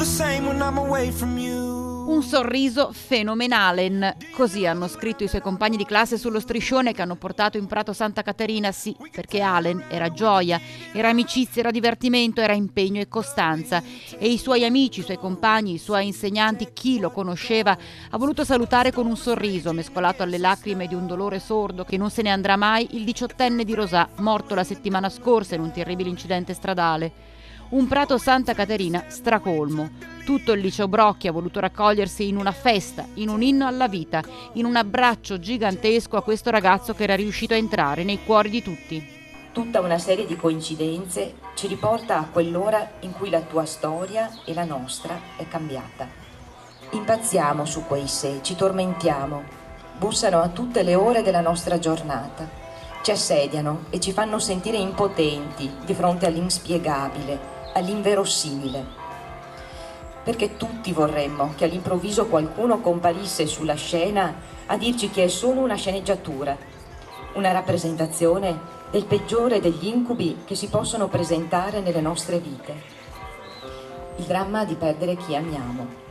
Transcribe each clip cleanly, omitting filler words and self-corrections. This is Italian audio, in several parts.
same when I'm away from you. Un sorriso fenomenale, così hanno scritto i suoi compagni di classe sullo striscione che hanno portato in Prato Santa Caterina, sì, perché Allen era gioia, era amicizia, era divertimento, era impegno e costanza. E i suoi amici, i suoi compagni, i suoi insegnanti, chi lo conosceva, ha voluto salutare con un sorriso mescolato alle lacrime di un dolore sordo che non se ne andrà mai il 18enne di Rosà, morto la settimana scorsa in un terribile incidente stradale. Un Prato Santa Caterina stracolmo. Tutto il liceo Brocchi ha voluto raccogliersi in una festa, in un inno alla vita, in un abbraccio gigantesco a questo ragazzo che era riuscito a entrare nei cuori di tutti. Tutta una serie di coincidenze ci riporta a quell'ora in cui la tua storia e la nostra è cambiata. Impazziamo su quei sé, ci tormentiamo, bussano a tutte le ore della nostra giornata, ci assediano e ci fanno sentire impotenti di fronte all'inspiegabile, all'inverosimile. Perché tutti vorremmo che all'improvviso qualcuno comparisse sulla scena a dirci che è solo una sceneggiatura, una rappresentazione del peggiore degli incubi che si possono presentare nelle nostre vite. Il dramma di perdere chi amiamo.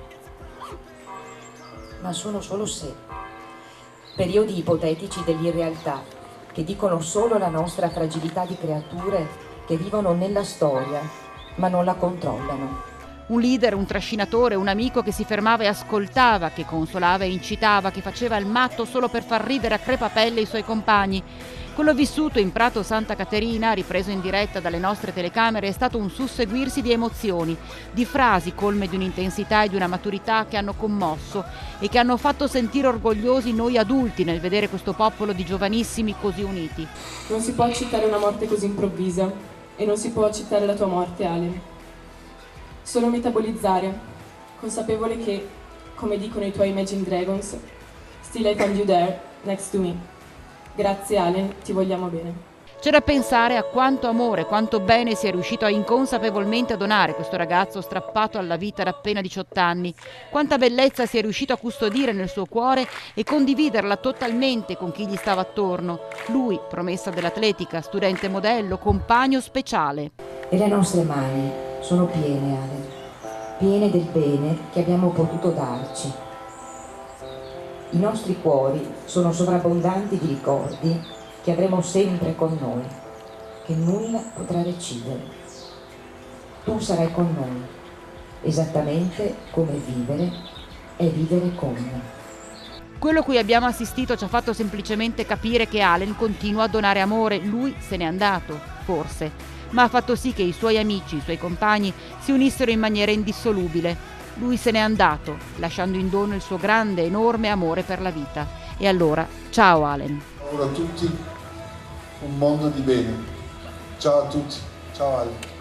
Ma sono solo sé, periodi ipotetici dell'irrealtà che dicono solo la nostra fragilità di creature che vivono nella storia ma non la controllano. Un leader, un trascinatore, un amico che si fermava e ascoltava, che consolava e incitava, che faceva il matto solo per far ridere a crepapelle i suoi compagni. Quello vissuto in Prato Santa Caterina, ripreso in diretta dalle nostre telecamere, è stato un susseguirsi di emozioni, di frasi colme di un'intensità e di una maturità che hanno commosso e che hanno fatto sentire orgogliosi noi adulti nel vedere questo popolo di giovanissimi così uniti. Non si può accettare una morte così improvvisa e non si può accettare la tua morte, Allen. Solo metabolizzare, consapevole che, come dicono i tuoi Imagine Dragons, still I find you there, next to me. Grazie Allen, ti vogliamo bene. C'è da pensare a quanto amore, quanto bene sia riuscito a inconsapevolmente donare questo ragazzo strappato alla vita da appena 18 anni, quanta bellezza sia riuscito a custodire nel suo cuore e condividerla totalmente con chi gli stava attorno. Lui, promessa dell'atletica, studente modello, compagno speciale. E le nostre mani sono piene, Allen, piene del bene che abbiamo potuto darci. I nostri cuori sono sovrabbondanti di ricordi che avremo sempre con noi, che nulla potrà recidere. Tu sarai con noi, esattamente come vivere è vivere con noi. Quello a cui abbiamo assistito ci ha fatto semplicemente capire che Allen continua a donare amore. Lui se n'è andato, forse, ma ha fatto sì che i suoi amici, i suoi compagni si unissero in maniera indissolubile. Lui se n'è andato, lasciando in dono il suo grande, enorme amore per la vita. E allora, ciao Allen. Auguro a tutti un mondo di bene. Ciao a tutti, ciao Allen.